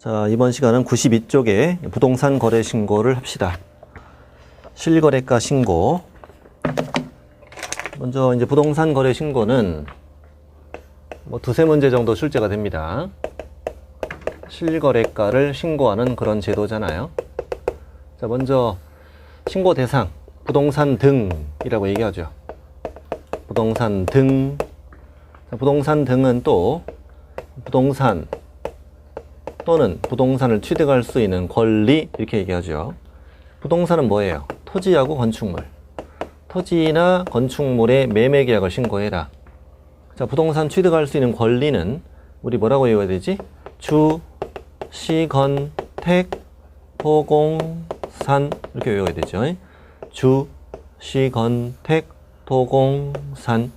자, 이번 시간은 92쪽에 부동산 거래 신고를 합시다. 실거래가 신고. 먼저 이제 부동산 거래 신고는 뭐 두세 문제 정도 출제가 됩니다. 실거래가를 신고하는 그런 제도잖아요. 자, 먼저 신고 대상, 부동산 등이라고 얘기하죠. 부동산 등. 자, 부동산 등은 또 부동산 또는 부동산을 취득할 수 있는 권리, 이렇게 얘기하죠. 부동산은 뭐예요? 토지하고 건축물. 토지나 건축물의 매매 계약을 신고해라. 자, 부동산 취득할 수 있는 권리는 우리 뭐라고 외워야 되지? 주, 시, 건, 택, 토, 공, 산, 이렇게 외워야 되죠. 주, 시, 건, 택, 토, 공, 산.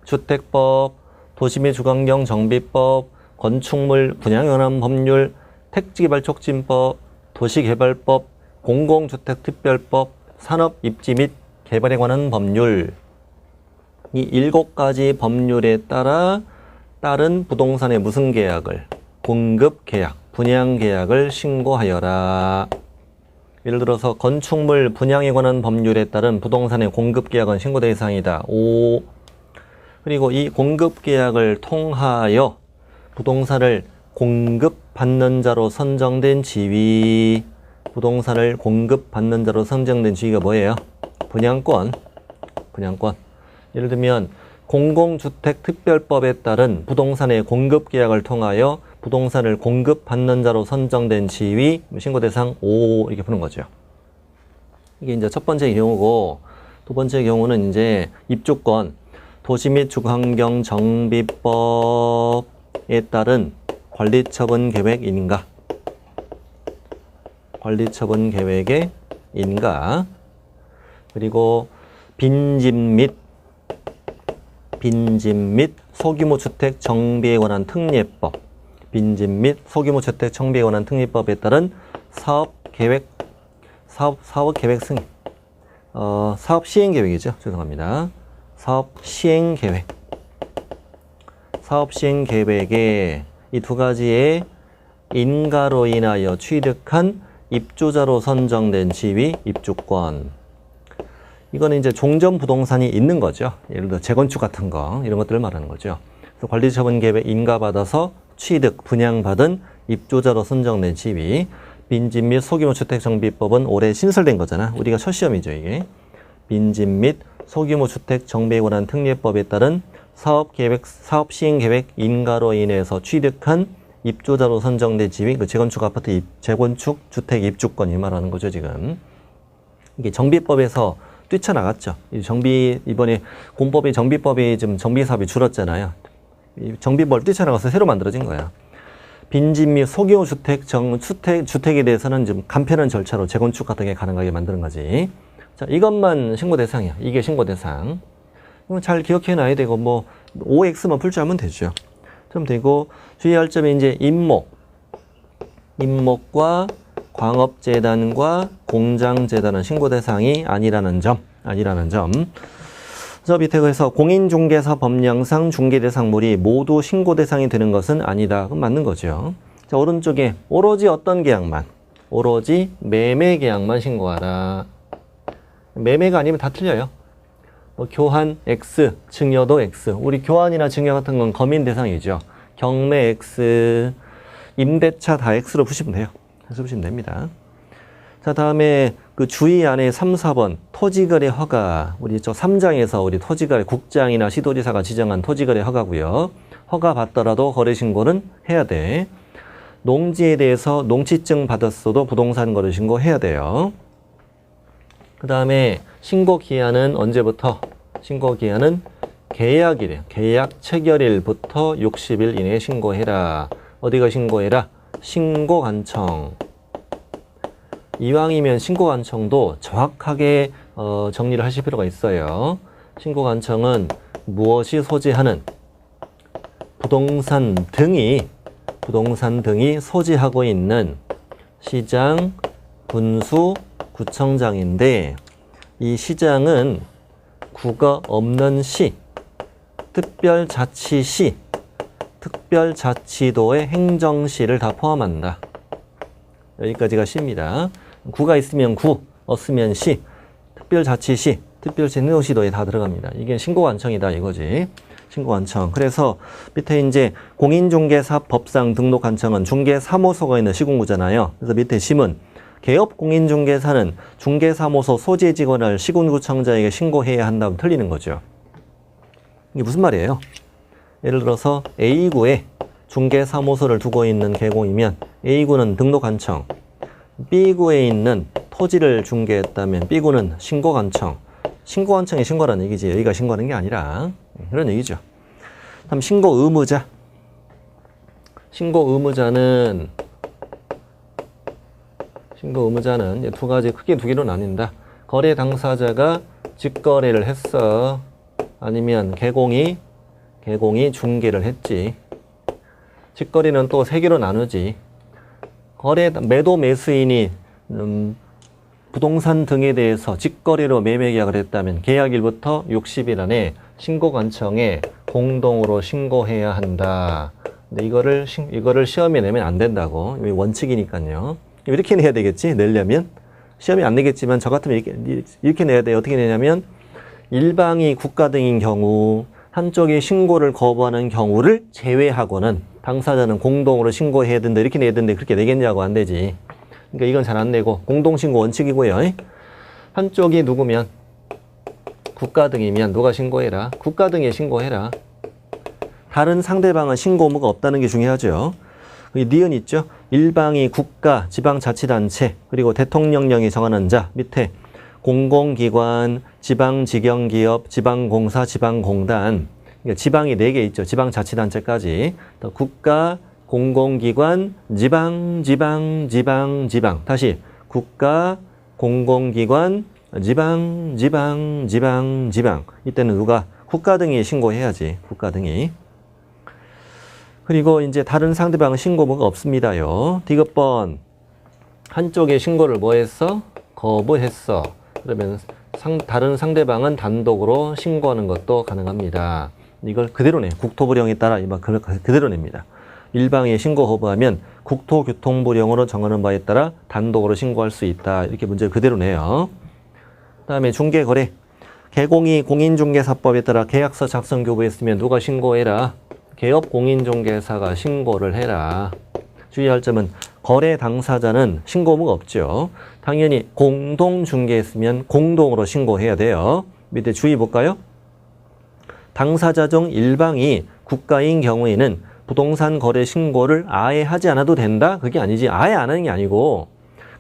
주택법, 도시 및 주거환경 정비법, 건축물 분양연한 법률, 택지개발촉진법, 도시개발법, 공공주택특별법, 산업입지 및 개발에 관한 법률. 이 7가지 법률에 따라 다른 부동산의 무슨 계약을? 공급계약, 분양계약을 신고하여라. 예를 들어서 건축물 분양에 관한 법률에 따른 부동산의 공급계약은 신고 대상이다. 5. 그리고 이 공급계약을 통하여 부동산을 공급받는 자로 선정된 지위. 부동산을 공급받는 자로 선정된 지위가 뭐예요? 분양권. 예를 들면 공공주택특별법에 따른 부동산의 공급계약을 통하여 부동산을 공급받는 자로 선정된 지위, 신고 대상 5, 이렇게 부르는 거죠. 이게 이제 첫 번째 경우고, 두 번째 경우는 이제 입주권, 도시 및 주거환경 정비법 에 따른 관리처분 계획 인가. 관리처분 계획의 인가. 그리고 빈집 및 소규모 주택 정비에 관한 특례법. 빈집 및 소규모 주택 정비에 관한 특례법에 따른 사업 계획 승인. 사업 시행 계획이죠. 죄송합니다. 사업 시행 계획. 사업 시행 계획에 이 두 가지의 인가로 인하여 취득한 입주자로 선정된 지위, 입주권. 이거는 이제 종전 부동산이 있는 거죠. 예를 들어 재건축 같은 거, 이런 것들을 말하는 거죠. 그래서 관리처분 계획 인가받아서 취득, 분양받은 입주자로 선정된 지위. 빈집 및 소규모 주택정비법은 올해 신설된 거잖아. 우리가 첫 시험이죠, 이게. 빈집 및 소규모 주택 정비에 관한 특례법에 따른 사업 시행 계획 인가로 인해서 취득한 입주자로 선정된 지위, 그 재건축 아파트 재건축 주택 입주권이 말하는 거죠, 지금. 이게 정비법에서 뛰쳐나갔죠. 이번에 공법이 정비법이 지금 정비 사업이 줄었잖아요. 이 정비법을 뛰쳐나가서 새로 만들어진 거야. 빈집 및 소규모 주택에 대해서는 좀 간편한 절차로 재건축 같은 게 가능하게 만드는 거지. 자, 이것만 신고 대상이야. 이게 신고 대상. 잘 기억해 놔야 되고, 뭐, OX만 풀 줄 알면 되죠. 그럼 되고, 주의할 점이 이제 임목과 광업재단과 공장재단은 신고 대상이 아니라는 점. 저 밑에 그래서 공인중개사 법령상 중개대상물이 모두 신고 대상이 되는 것은 아니다. 그럼 맞는 거죠. 자, 오른쪽에 오로지 어떤 계약만? 오로지 매매 계약만 신고하라. 매매가 아니면 다 틀려요. 뭐 교환 X, 증여도 X. 우리 교환이나 증여 같은 건 검인 대상이죠. 경매 X, 임대차 다 X로 푸시면 돼요. 해서 푸시면 됩니다. 자, 다음에 그 주의 안에 3, 4번 토지거래 허가. 우리 저 3장에서 우리 토지거래 국장이나 시도지사가 지정한 토지거래 허가고요. 허가 받더라도 거래 신고는 해야 돼. 농지에 대해서 농지증 받았어도 부동산 거래 신고 해야 돼요. 그 다음에 신고 기한은 언제부터? 신고 기한은 계약일이에요. 계약 체결일부터 60일 이내에 신고해라. 어디가 신고해라? 신고관청. 이왕이면 신고관청도 정확하게 정리를 하실 필요가 있어요. 신고관청은 무엇이 소지하는 부동산 등이 소지하고 있는 시장, 군수, 구청장인데, 이 시장은 국어 없는 시, 특별자치시, 특별자치도의 행정시를 다 포함한다. 여기까지가 C입니다. 구가 있으면 구, 없으면 시, 특별자치시, 특별시행정시도에 다 들어갑니다. 이게 신고관청이다 이거지. 신고관청. 그래서 밑에 이제 공인중개사법상 등록관청은 중개사무소가 있는 시군구잖아요. 그래서 밑에 심은 개업공인중개사는 중개사무소 소재 직원을 시군구청장에게 신고해야 한다면 틀리는 거죠. 이게 무슨 말이에요? 예를 들어서 A구에 중개사무소를 두고 있는 개공이면 A구는 등록관청, B구에 있는 토지를 중개했다면 B구는 신고관청. 신고관청이 신고라는 얘기지 여기가 신고하는 게 아니라 그런 얘기죠. 다음 신고의무자. 신고의무자는 두 가지 크게 두 개로 나뉜다. 거래 당사자가 직거래를 했어. 아니면 개공이 중개를 했지. 직거래는 또 세 개로 나누지. 매도 매수인이 부동산 등에 대해서 직거래로 매매 계약을 했다면 계약일부터 60일 안에 신고관청에 공동으로 신고해야 한다. 근데 이거를 시험에 내면 안 된다고. 원칙이니까요. 이렇게 내야 되겠지. 내려면 시험이 안 내겠지만 저 같으면 이렇게 내야 돼요. 어떻게 내냐면 일방이 국가 등인 경우 한쪽이 신고를 거부하는 경우를 제외하고는 당사자는 공동으로 신고해야 된다. 이렇게 내야 되는데 그렇게 내겠냐고 안 되지. 그러니까 이건 잘 안 내고 공동신고 원칙이고요. 한쪽이 누구면 국가 등이면 누가 신고해라. 국가 등에 신고해라. 다른 상대방은 신고 의무가 없다는 게 중요하죠. 니은 있죠. 일방이 국가, 지방자치단체 그리고 대통령령이 정하는 자 밑에 공공기관, 지방직영기업, 지방공사, 지방공단 그러니까 지방이 4개 있죠. 지방자치단체까지 또 국가, 공공기관, 지방 다시 국가, 공공기관, 지방 이때는 누가? 국가 등이 신고해야지. 국가 등이. 그리고 이제 다른 상대방은 신고 의무가 없습니다요. 디귿번 한쪽에 신고를 뭐 했어? 거부했어. 그러면 다른 상대방은 단독으로 신고하는 것도 가능합니다. 이걸 그대로 내. 국토부령에 따라 그대로 냅니다. 일방이 신고 거부하면 국토교통부령으로 정하는 바에 따라 단독으로 신고할 수 있다. 이렇게 문제를 그대로 내요. 그 다음에 중개거래. 개공이 공인중개사법에 따라 계약서 작성 교부했으면 누가 신고해라? 개업공인중개사가 신고를 해라. 주의할 점은 거래 당사자는 신고 의무가 없죠. 당연히 공동중개했으면 공동으로 신고해야 돼요. 밑에 주의 볼까요? 당사자 중 일방이 국가인 경우에는 부동산 거래 신고를 아예 하지 않아도 된다? 그게 아니지. 아예 안 하는 게 아니고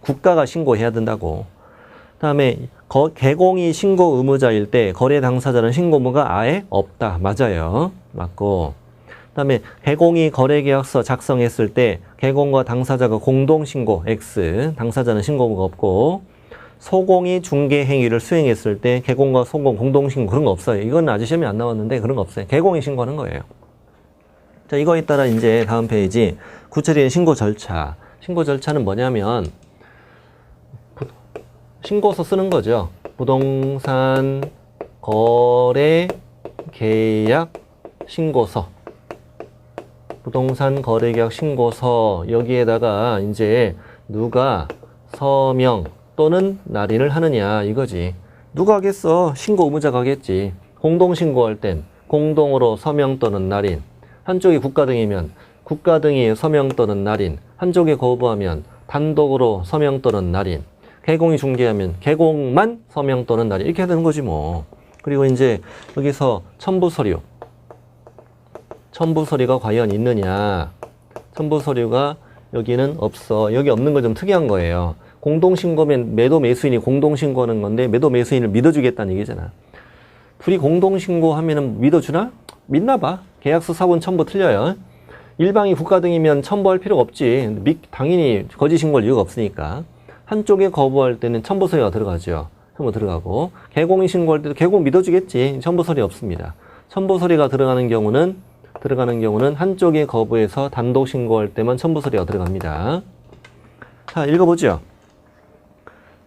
국가가 신고해야 된다고. 다음에 개공이 신고 의무자일 때 거래 당사자는 신고 의무가 아예 없다. 맞아요. 맞고. 그다음에 개공이 거래계약서 작성했을 때 개공과 당사자가 공동신고 X, 당사자는 신고 의무가 없고 소공이 중개 행위를 수행했을 때 개공과 소공 공동신고 그런 거 없어요. 이건 아직 시험에 안 나왔는데 그런 거 없어요. 개공이 신고하는 거예요. 자, 이거에 따라 이제 다음 페이지 구체적인 신고 절차. 신고 절차는 뭐냐면 신고서 쓰는 거죠. 부동산 거래 계약 신고서. 부동산 거래계약 신고서 여기에다가 이제 누가 서명 또는 날인을 하느냐 이거지. 누가 하겠어? 신고 의무자가 하겠지. 공동신고할 땐 공동으로 서명 또는 날인. 한쪽이 국가 등이면 국가 등이 서명 또는 날인. 한쪽이 거부하면 단독으로 서명 또는 날인. 개공이 중개하면 개공만 서명 또는 날인. 이렇게 해야 되는 거지 뭐. 그리고 이제 여기서 첨부서류. 첨부서류가 과연 있느냐. 첨부서류가 여기는 없어. 여기 없는 건 좀 특이한 거예요. 공동신고면 매도 매수인이 공동신고하는 건데 매도 매수인을 믿어주겠다는 얘기잖아. 둘이 공동신고하면 믿어주나? 믿나 봐. 계약서 사본 첨부 틀려요. 일방이 국가 등이면 첨부할 필요가 없지. 당연히 거짓 신고할 이유가 없으니까. 한쪽에 거부할 때는 첨부서류가 들어가죠. 첨부 들어가고. 개공이 신고할 때도 개공 믿어주겠지. 첨부서류 없습니다. 첨부서류가 들어가는 경우는 한쪽이 거부해서 단독 신고할 때만 첨부서류가 들어갑니다. 자, 읽어보죠.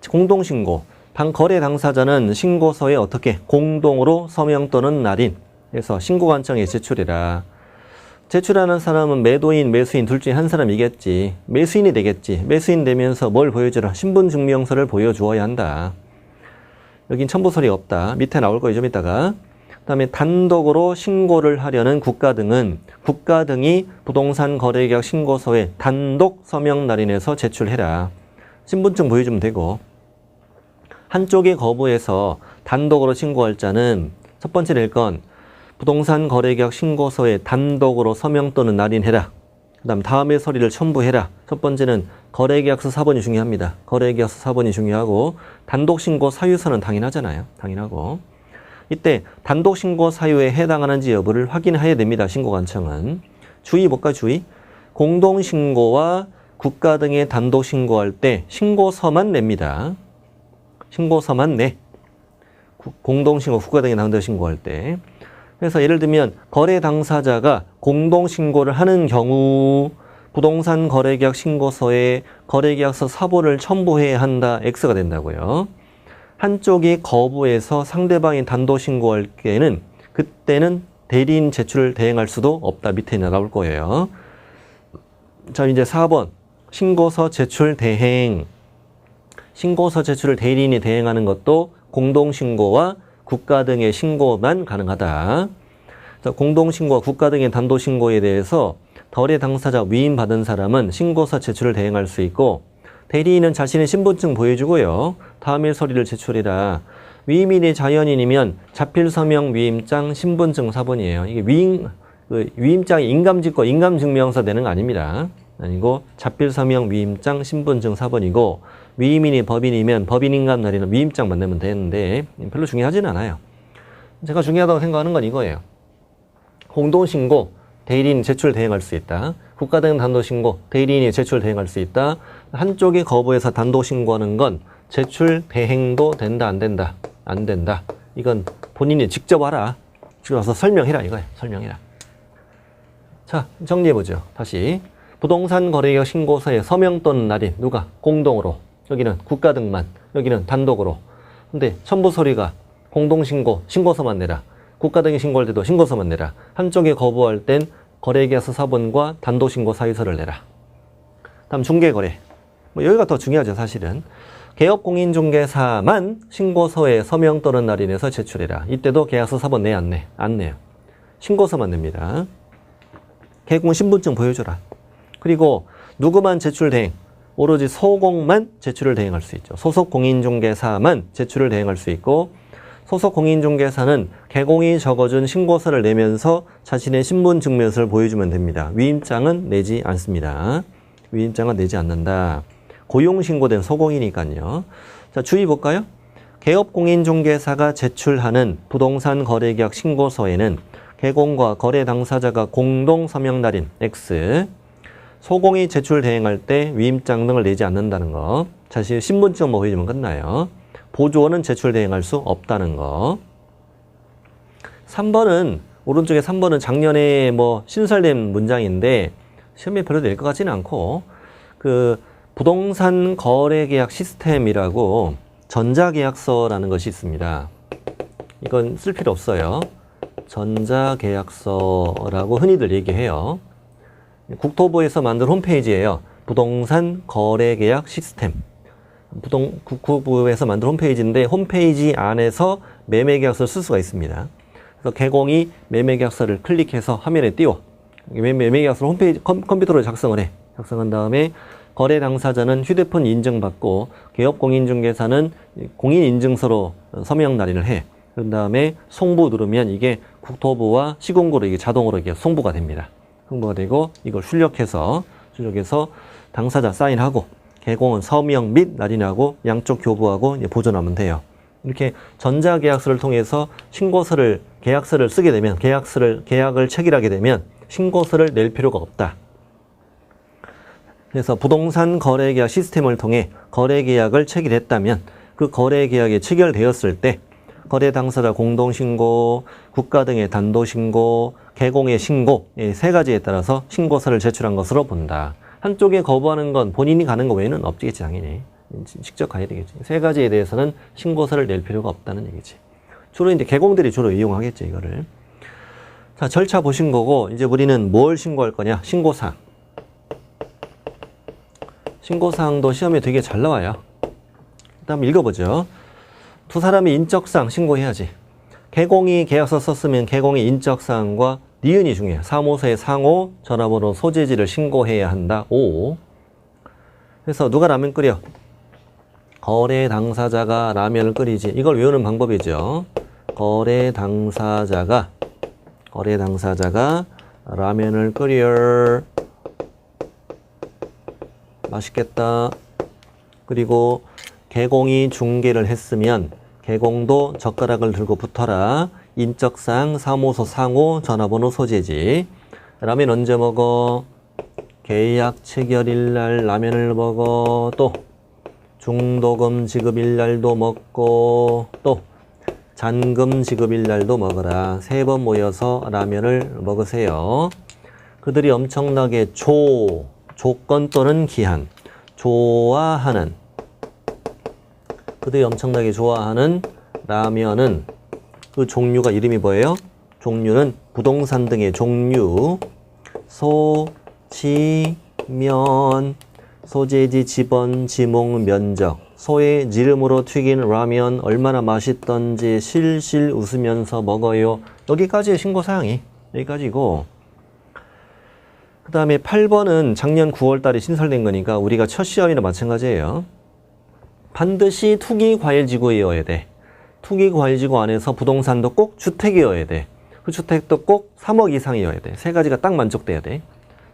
공동신고. 거래 당사자는 신고서에 어떻게 공동으로 서명 또는 날인 해서 신고관청에 제출해라. 제출하는 사람은 매도인, 매수인 둘 중에 한 사람이겠지. 매수인이 되겠지. 매수인 되면서 뭘 보여주라? 신분증명서를 보여주어야 한다. 여긴 첨부서리 없다. 밑에 나올 거예요, 좀 이따가. 그 다음에 단독으로 신고를 하려는 국가 등은 국가 등이 부동산 거래계약 신고서에 단독 서명 날인해서 제출해라. 신분증 보여주면 되고, 한쪽이 거부해서 단독으로 신고할 자는 첫 번째 낼 건 부동산 거래계약 신고서에 단독으로 서명 또는 날인해라. 그 다음 다음의 서류를 첨부해라. 첫 번째는 거래계약서 사본이 중요합니다. 거래계약서 사본이 중요하고 단독 신고 사유서는 당연하잖아요. 당연하고 이때 단독 신고 사유에 해당하는지 여부를 확인해야 됩니다. 신고관청은. 주의 볼까 주의? 공동 신고와 국가 등의 단독 신고할 때 신고서만 냅니다. 신고서만 내. 공동 신고, 국가 등의 단독 신고할 때. 그래서 예를 들면 거래 당사자가 공동 신고를 하는 경우 부동산 거래계약 신고서에 거래계약서 사본을 첨부해야 한다. X가 된다고요. 한쪽이 거부해서 상대방이 단독 신고할 때는 그때는 대리인 제출을 대행할 수도 없다. 밑에 나올 거예요. 자, 이제 4번 신고서 제출 대행. 신고서 제출을 대리인이 대행하는 것도 공동신고와 국가 등의 신고만 가능하다. 공동신고와 국가 등의 단독신고에 대해서 거래 당사자 위임받은 사람은 신고서 제출을 대행할 수 있고 대리인은 자신의 신분증 보여주고요. 다음일 서류를 제출해라. 위임인이 자연인이면 자필서명 위임장 신분증 사본이에요. 이게 위임장이 인감직고 인감증명서 되는 거 아닙니다. 아니고 자필서명 위임장 신분증 사본이고 위임인이 법인이면 법인인감 날이나 위임장만 내면 되는데 별로 중요하지는 않아요. 제가 중요하다고 생각하는 건 이거예요. 공동신고, 대리인 제출 대행할 수 있다. 국가 등 단독신고, 대리인이 제출 대행할 수 있다. 한쪽이 거부해서 단독 신고하는 건 제출 대행도 된다, 안 된다? 안 된다. 이건 본인이 직접 하라. 직접 와서 설명해라 이거예요. 설명해라. 자, 정리해보죠. 다시. 부동산 거래계약 신고서에 서명 또는 날인 누가? 공동으로. 여기는 국가 등만, 여기는 단독으로. 근데 첨부 서류가 공동신고, 신고서만 내라. 국가 등이 신고할 때도 신고서만 내라. 한쪽이 거부할 땐 거래계약서 사본과 단독신고 사유서를 내라. 다음 중개거래. 여기가 더 중요하죠, 사실은. 개업공인중개사만 신고서에 서명 또는 날인해서 제출해라. 이때도 계약서 사본 내, 안 내? 안 내요. 신고서만 냅니다. 개업공인 신분증 보여줘라. 그리고 누구만 제출 대행? 오로지 소공만 제출을 대행할 수 있죠. 소속 공인중개사만 제출을 대행할 수 있고 소속 공인중개사는 개공이 적어준 신고서를 내면서 자신의 신분증명서를 보여주면 됩니다. 위임장은 내지 않습니다. 위임장은 내지 않는다. 고용신고된 소공이니까요. 자, 주의 볼까요? 개업공인중개사가 제출하는 부동산 거래계약 신고서에는 개공과 거래 당사자가 공동 서명 날인 X, 소공이 제출 대행할 때 위임장 등을 내지 않는다는 거. 자신의 신분증 보여주면 끝나요. 보조원은 제출 대행할 수 없다는 거. 3번은 오른쪽에 3번은 작년에 신설된 문장인데 시험에 별로 낼 것 같지는 않고 그 부동산 거래계약 시스템이라고 전자계약서라는 것이 있습니다. 이건 쓸 필요 없어요. 전자계약서라고 흔히들 얘기해요. 국토부에서 만든 홈페이지예요. 부동산 거래계약 시스템. 국토부에서 만든 홈페이지인데 홈페이지 안에서 매매계약서를 쓸 수가 있습니다. 그래서 개공이 매매계약서를 클릭해서 화면에 띄워. 매매계약서를 홈페이지 컴퓨터로 작성을 해. 작성한 다음에 거래 당사자는 휴대폰 인증받고 개업공인중개사는 공인인증서로 서명 날인을 해. 그런 다음에 송부 누르면 이게 국토부와 시군구로 이게 자동으로 이게 송부가 됩니다. 송부가 되고 이걸 출력해서 당사자 사인하고 개공은 서명 및 날인하고 양쪽 교부하고 보존하면 돼요. 이렇게 전자계약서를 통해서 신고서를 계약서를 쓰게 되면 계약을 체결하게 되면 신고서를 낼 필요가 없다. 그래서 부동산 거래계약 시스템을 통해 거래계약을 체결했다면 그 거래계약이 체결되었을 때 거래 당사자 공동신고, 국가 등의 단독신고, 개공의 신고 세 가지에 따라서 신고서를 제출한 것으로 본다. 한쪽에 거부하는 건 본인이 가는 거 외에는 없겠지 당연히. 직접 가야 되겠지. 세 가지에 대해서는 신고서를 낼 필요가 없다는 얘기지. 주로 이제 개공들이 주로 이용하겠죠 이거를. 자, 절차 보신 거고 이제 우리는 뭘 신고할 거냐? 신고사항. 신고사항도 시험에 되게 잘 나와요. 일단 한번 읽어보죠. 두 사람이 인적사항 신고해야지. 개공이 계약서 썼으면 개공이 인적사항과 니은이 중요해요. 사무소의 상호, 전화번호, 소재지를 신고해야 한다. 5. 그래서 누가 라면 끓여? 거래 당사자가 라면을 끓이지. 이걸 외우는 방법이죠. 거래 당사자가 라면을 끓여. 맛있겠다. 그리고 개공이 중개를 했으면 개공도 젓가락을 들고 붙어라. 인적사항, 사무소 상호, 전화번호, 소재지. 라면 언제 먹어? 계약 체결일 날 라면을 먹어. 또 중도금 지급일 날도 먹고 또 잔금 지급일 날도 먹어라. 3번 모여서 라면을 먹으세요. 그들이 엄청나게 조건 또는 기한 좋아하는 그들이 엄청나게 좋아하는 라면은 그 종류가 이름이 뭐예요? 종류는 부동산 등의 종류 소, 지, 면 소재지, 지번, 지목, 면적 소의 지름으로 튀긴 라면 얼마나 맛있던지 실실 웃으면서 먹어요. 여기까지의 신고사항이 여기까지고 그 다음에 8번은 작년 9월 달에 신설된 거니까 우리가 첫 시험이나 마찬가지예요. 반드시 투기과열지구이어야 돼. 투기과열지구 안에서 부동산도 꼭 주택이어야 돼. 그 주택도 꼭 3억 이상이어야 돼. 세 가지가 딱 만족돼야 돼.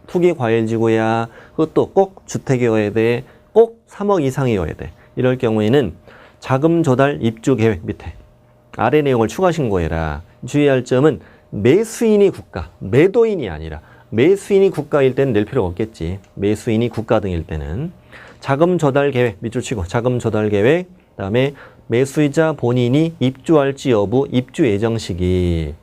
투기과열지구야. 그것도 꼭 주택이어야 돼. 꼭 3억 이상이어야 돼. 이럴 경우에는 자금 조달 입주 계획 밑에 아래 내용을 추가 신고해라. 주의할 점은 매수인이 국가, 매도인이 아니라 매수인이 국가일 때는 낼 필요가 없겠지. 매수인이 국가 등일 때는 자금 조달 계획 밑줄 치고 자금 조달 계획 그다음에 매수이자 본인이 입주할지 여부 입주 예정 시기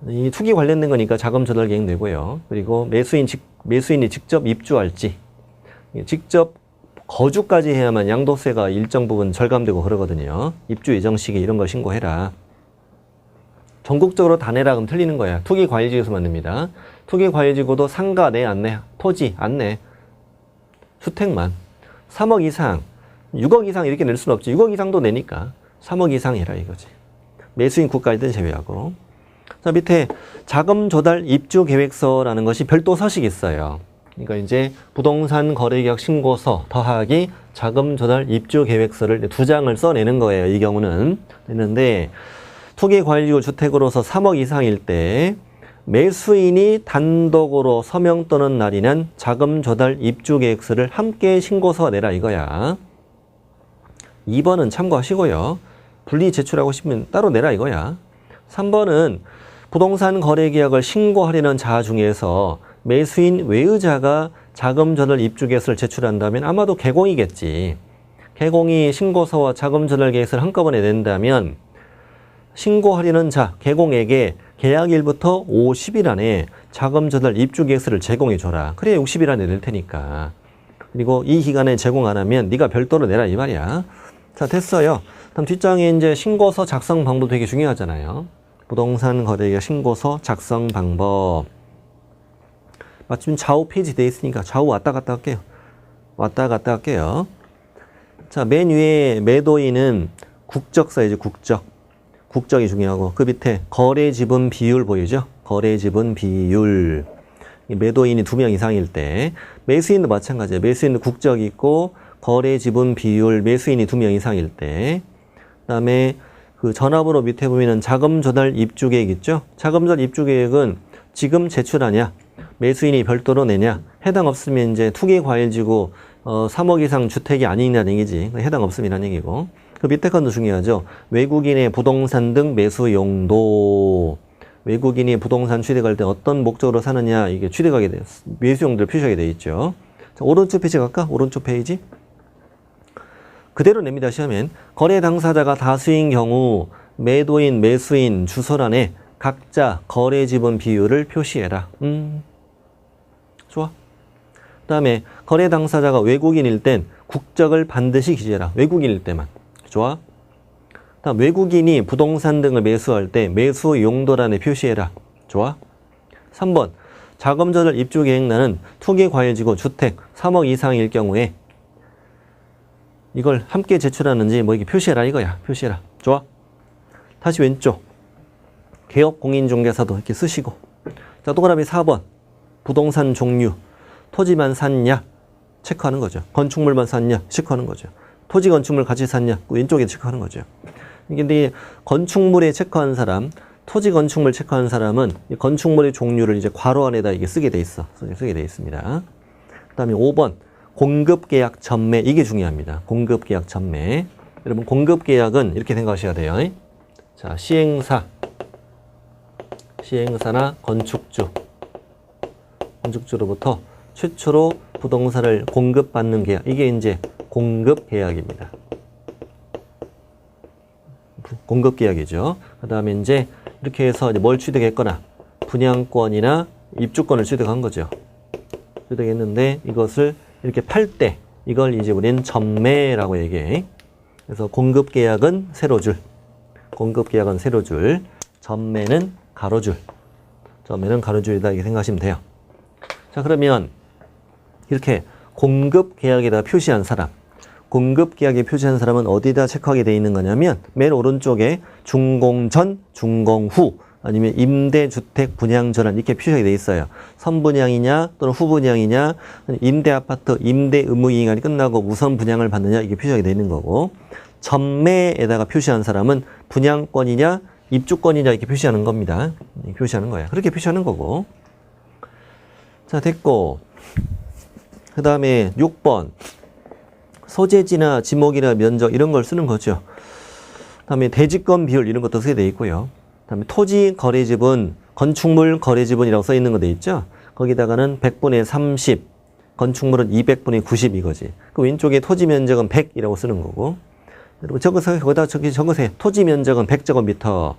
이 투기 관련된 거니까 자금 조달 계획 내고요. 그리고 매수인이 직접 입주할지 직접 거주까지 해야만 양도세가 일정 부분 절감되고 그러거든요. 입주 예정 시기 이런 거 신고해라. 전국적으로 다 내라 그럼 틀리는 거야. 투기과열지구에서만 냅니다. 투기과열지구도 상가 내 안 내, 토지 안 내, 주택만 3억 이상, 6억 이상 이렇게 낼 수는 없지. 6억 이상도 내니까 3억 이상 해라 이거지. 매수인 국가일든 제외하고. 자 밑에 자금 조달 입주 계획서라는 것이 별도 서식이 있어요. 그러니까 이제 부동산 거래계약 신고서 더하기 자금 조달 입주 계획서를 2장을 써내는 거예요. 이 경우는 했는데 투기과열지구 주택으로서 3억 이상일 때 매수인이 단독으로 서명 떠는 날이는 자금 조달 입주 계획서를 함께 신고서 내라 이거야. 2번은 참고하시고요. 분리 제출하고 싶으면 따로 내라 이거야. 3번은 부동산 거래계약을 신고하려는 자 중에서 매수인 외의자가 자금 조달 입주 계획서를 제출한다면 아마도 개공이겠지. 개공이 신고서와 자금 조달 계획서를 한꺼번에 낸다면 신고하려는 자, 개공에게 계약일부터 50일 안에 자금 조달 입주 계획서를 제공해 줘라. 그래야 60일 안에 낼 테니까. 그리고 이 기간에 제공 안 하면 네가 별도로 내라 이 말이야. 자, 됐어요. 다음 뒷장에 이제 신고서 작성 방법 되게 중요하잖아요. 부동산 거래계약 신고서 작성 방법. 마침 좌우 페이지 돼 있으니까 좌우 왔다 갔다 할게요. 왔다 갔다 할게요. 자, 맨 위에 매도인은 국적 써야지, 국적. 국적이 중요하고 그 밑에 거래 지분 비율 보이죠? 거래 지분 비율. 매도인이 2명 이상일 때 매수인도 마찬가지예요. 매수인도 국적이 있고 거래 지분 비율 매수인이 2명 이상일 때 그다음에 그 전화번호 밑에 보면은 자금 조달 입주 계획 있죠? 자금 조달 입주 계획은 지금 제출하냐? 매수인이 별도로 내냐? 해당 없으면 이제 투기과열지구 3억 이상 주택이 아니냐는 얘기지. 해당 없음이라는 얘기고. 그 밑에 건도 중요하죠. 외국인의 부동산 등 매수 용도. 외국인이 부동산 취득할 때 어떤 목적으로 사느냐 이게 취득하게 돼요. 매수 용도를 표시하게 돼 있죠. 자, 오른쪽 페이지 갈까? 오른쪽 페이지. 그대로 냅니다. 시험엔 거래 당사자가 다수인 경우 매도인, 매수인 주소란에 각자 거래 지분 비율을 표시해라. 좋아. 그 다음에 거래 당사자가 외국인일 땐 국적을 반드시 기재해라. 외국인일 때만. 좋아. 다음 외국인이 부동산 등을 매수할 때 매수 용도란에 표시해라. 좋아. 3번. 자금조달 입주계획란은 투기과열지구 주택 3억 이상일 경우에 이걸 함께 제출하는지 뭐 이게 표시해라 이거야. 표시해라. 좋아. 다시 왼쪽. 개업 공인중개사도 이렇게 쓰시고. 자, 동그라미 4번. 부동산 종류. 토지만 샀냐? 체크하는 거죠. 건축물만 샀냐? 체크하는 거죠. 토지 건축물 같이 샀냐? 왼쪽에 체크하는 거죠. 근데 건축물에 체크한 사람, 토지 건축물 체크한 사람은 이 건축물의 종류를 이제 괄호 안에다 이게 쓰게 돼 있어. 쓰게 돼 있습니다. 그다음에 5번. 공급계약 전매. 이게 중요합니다. 공급계약 전매. 여러분 공급계약은 이렇게 생각하셔야 돼요. 자, 시행사나 건축주로부터 최초로 부동산을 공급받는 계약. 이게 이제 공급계약입니다. 공급계약이죠. 그 다음에 이제 이렇게 해서 이제 뭘 취득했거나 분양권이나 입주권을 취득한 거죠. 취득했는데 이것을 이렇게 팔 때 이걸 이제 우리는 전매라고 얘기해. 그래서 공급계약은 세로줄, 전매는 가로줄이다 이렇게 생각하시면 돼요. 자, 그러면 이렇게 공급계약에다 표시한 사람, 공급계약에 표시한 사람은 어디다 체크하게 돼 있는 거냐면 맨 오른쪽에 준공전, 준공후 아니면 임대주택 분양 전환 이렇게 표시가 돼 있어요. 선분양이냐 또는 후분양이냐, 임대아파트 임대 의무이행이 끝나고 우선 분양을 받느냐 이게 표시가 돼 있는 거고, 전매에다가 표시한 사람은 분양권이냐 입주권이냐 이렇게 표시하는 겁니다. 표시하는 거야. 그렇게 표시하는 거고. 자, 됐고. 그 다음에 6번. 소재지나 지목이나 면적 이런 걸 쓰는 거죠. 그 다음에 대지권 비율 이런 것도 쓰게 돼 있고요. 그 다음에 토지 거래지분, 건축물 거래지분이라고 써 있는 거 돼 있죠. 거기다가는 100분의 30, 건축물은 200분의 90 이거지. 그 왼쪽에 토지 면적은 100이라고 쓰는 거고. 여러분 거기다 적으세요. 토지 면적은 100제곱미터,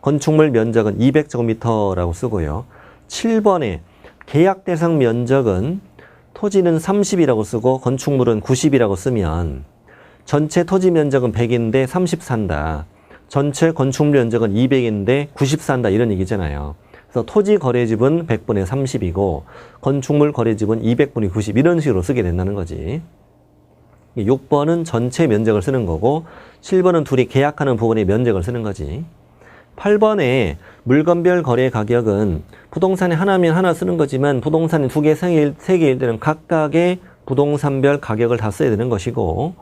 건축물 면적은 200제곱미터라고 쓰고요. 7번에 계약 대상 면적은 토지는 30이라고 쓰고 건축물은 90이라고 쓰면 전체 토지 면적은 100인데 30 산다. 전체 건축물 면적은 200인데 90 산다. 이런 얘기잖아요. 그래서 토지 거래집은 100분의 30이고 건축물 거래집은 200분의 90 이런 식으로 쓰게 된다는 거지. 6번은 전체 면적을 쓰는 거고 7번은 둘이 계약하는 부분의 면적을 쓰는 거지. 8번에 물건별 거래 가격은 부동산에 하나면 하나 쓰는 거지만 부동산이 2개, 3개일 때는 각각의 부동산별 가격을 다 써야 되는 것이고,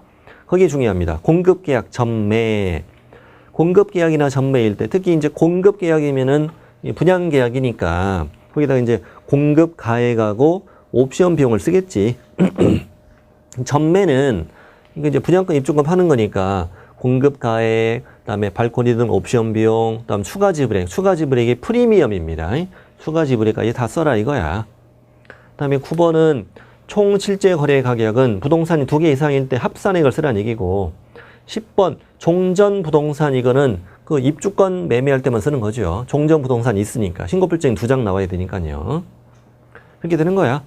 거기 중요합니다. 공급계약 전매. 공급계약이나 전매일 때 특히 이제 공급계약이면은 분양계약이니까 거기다가 이제 공급 가액하고 옵션 비용을 쓰겠지. 전매는 이거 이제 분양권 입주권 파는 거니까 공급 가액, 그다음에 발코니 등 옵션 비용, 그다음 추가 지불액, 추가 지불액이 프리미엄입니다. 추가 지불액까지 다 써라 이거야. 그다음에 9번은 총 실제 거래 가격은 부동산이 2개 이상일 때 합산액을 쓰라는 얘기고, 10번 종전 부동산 이거는 그 입주권 매매할 때만 쓰는 거죠. 종전 부동산이 있으니까 신고필증이 2장 나와야 되니까요. 그렇게 되는 거야.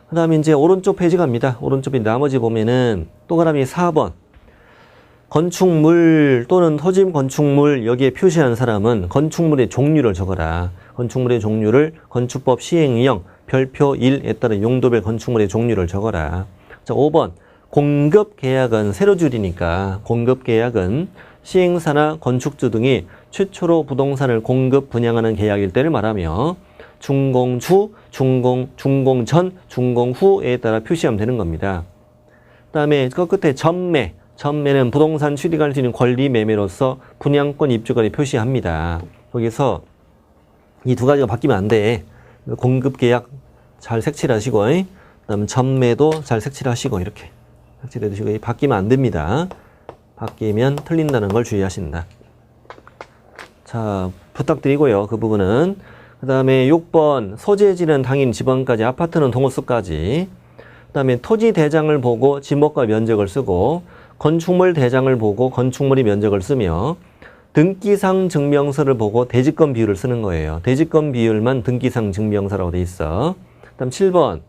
그 다음에 이제 오른쪽 페이지 갑니다. 오른쪽에 나머지 보면은 동그라미 4번. 건축물 또는 토지 건축물 여기에 표시한 사람은 건축물의 종류를 적어라. 건축물의 종류를 건축법 시행령 별표 1에 따른 용도별 건축물의 종류를 적어라. 자, 5번. 공급계약은 세로줄이니까 공급계약은 시행사나 건축주 등이 최초로 부동산을 공급 분양하는 계약일 때를 말하며 준공주, 준공전, 준공후에 따라 표시하면 되는 겁니다. 그 다음에 그 끝에 전매. 전매는 부동산 취득할 수 있는 권리 매매로서 분양권 입주권에 표시합니다. 거기서 이 두 가지가 바뀌면 안 돼. 공급계약 잘 색칠하시고, 그 다음에 전매도 잘 색칠하시고, 이렇게 색칠해 두시고, 바뀌면 안 됩니다. 바뀌면 틀린다는 걸 주의하신다. 자, 부탁드리고요. 그 부분은. 그 다음에 6번 소재지는 당인 지번까지, 아파트는 동호수까지. 그 다음에 토지 대장을 보고 지목과 면적을 쓰고, 건축물 대장을 보고 건축물의 면적을 쓰며, 등기상 증명서를 보고 대지권 비율을 쓰는 거예요. 대지권 비율만 등기상 증명서라고 돼 있어. 그다음 7번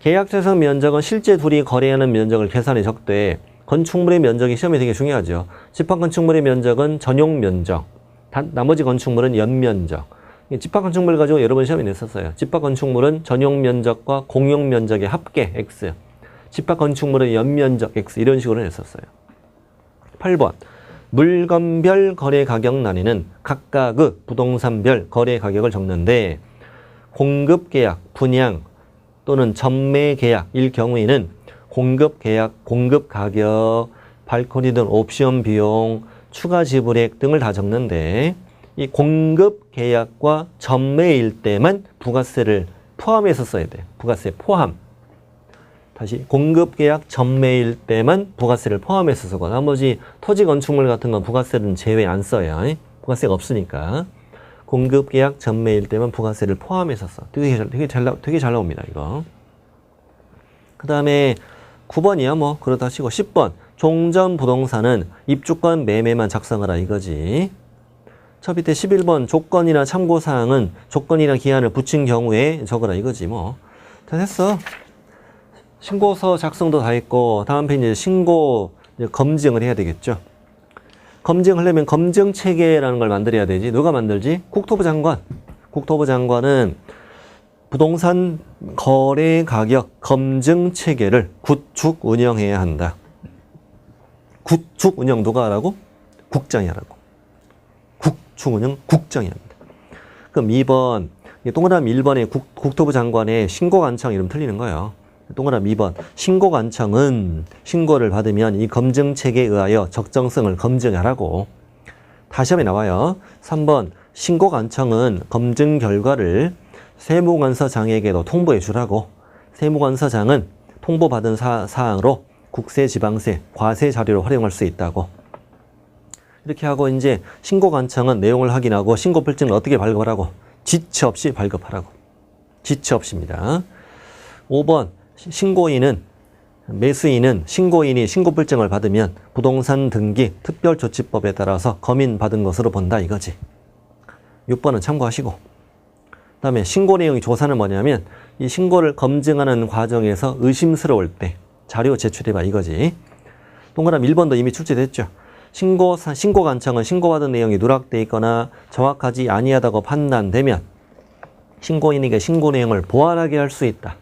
계약재산 면적은 실제 둘이 거래하는 면적을 계산해 적되 건축물의 면적이 시험에 되게 중요하죠. 집합 건축물의 면적은 전용 면적, 나머지 건축물은 연면적. 집합건축물 가지고 여러 번 시험에 냈었어요. 집합건축물은 전용 면적과 공용 면적의 합계 X. 집합건축물은 연면적 X. 이런 식으로 냈었어요. 8번. 물건별 거래 가격 나뉘는 각각의 부동산별 거래 가격을 적는데 공급 계약, 분양 또는 전매 계약일 경우에는 공급 계약, 공급 가격, 발코니 등 옵션 비용, 추가 지불액 등을 다 적는데 이 공급 계약과 전매일 때만 부가세를 포함해서 써야 돼요. 부가세 포함. 다시 공급 계약 전매일 때만 부가세를 포함해서 쓰고 나머지 토지 건축물 같은 건 부가세는 제외 안 써요. 부가세가 없으니까. 공급 계약 전매일 때만 부가세를 포함해서 써. 되게 잘 나옵니다, 이거. 그 다음에 9번이야, 뭐, 그렇다 치고 10번. 종전 부동산은 입주권 매매만 작성하라 이거지. 저 밑에 11번 조건이나 참고사항은 조건이나 기한을 붙인 경우에 적으라 이거지, 뭐. 다 됐어. 신고서 작성도 다 했고, 다음 페이지 신고 검증을 해야 되겠죠. 검증하려면 검증 체계라는 걸 만들어야 되지. 누가 만들지? 국토부 장관. 국토부 장관은 부동산 거래 가격 검증 체계를 구축 운영해야 한다. 구축 운영 누가 하라고? 국장이 하라고. 구축 운영 국장이 합니다. 그럼 2번, 동그라미 1번에 국토부 장관의 신고관청 이름 틀리는 거예요. 동그라미 2번, 신고관청은 신고를 받으면 이 검증 체계에 의하여 적정성을 검증하라고. 다시 시험에 나와요. 3번, 신고관청은 검증 결과를 세무관서장에게도 통보해 주라고. 세무관서장은 통보받은 사항으로 국세, 지방세, 과세 자료를 활용할 수 있다고. 이렇게 하고 이제 신고관청은 내용을 확인하고 신고필증을 어떻게 발급하라고? 지체 없이 발급하라고. 지체 없이입니다. 5번, 신고인은 매수인은 신고인이 신고필증을 받으면 부동산 등기 특별조치법에 따라서 검인받은 것으로 본다 이거지. 6번은 참고하시고. 그다음에 신고 내용이 조사는 뭐냐면 이 신고를 검증하는 과정에서 의심스러울 때 자료 제출해봐 이거지. 동그라미 1번도 이미 출제됐죠. 신고관청은 신고받은 내용이 누락돼 있거나 정확하지 아니하다고 판단되면 신고인에게 신고 내용을 보완하게 할 수 있다.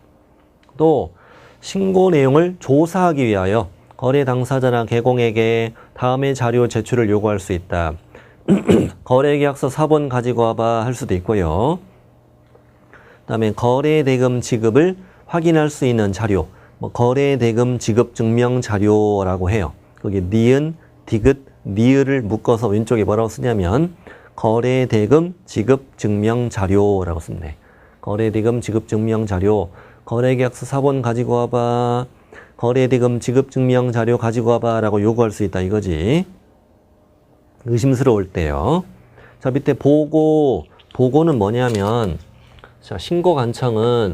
또 신고 내용을 조사하기 위하여 거래 당사자나 개공에게 다음의 자료 제출을 요구할 수 있다. 거래계약서 사본 가지고 와봐 할 수도 있고요. 그다음에 거래대금 지급을 확인할 수 있는 자료, 거래대금 지급 증명 자료라고 해요. 거기 니은, 디귿, 니을을 묶어서 왼쪽에 뭐라고 쓰냐면 거래대금 지급 증명 자료라고 씁니다. 거래대금 지급 증명 자료, 거래계약서 사본 가지고 와봐, 거래대금 지급 증명 자료 가지고 와봐 라고 요구할 수 있다 이거지. 의심스러울 때요. 자, 밑에 보고는 뭐냐면, 자, 신고관청은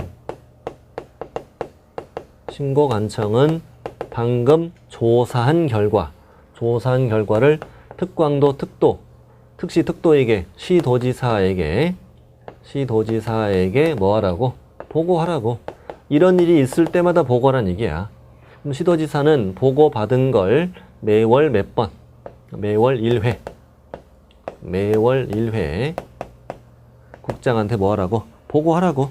방금 조사한 결과를 특광도 특시 특도에게 시도지사에게 뭐 하라고? 보고하라고. 이런 일이 있을 때마다 보고하라는 얘기야. 그럼 시도지사는 보고받은 걸 매월 몇 번? 매월 1회. 매월 1회. 국장한테 뭐 하라고? 보고하라고.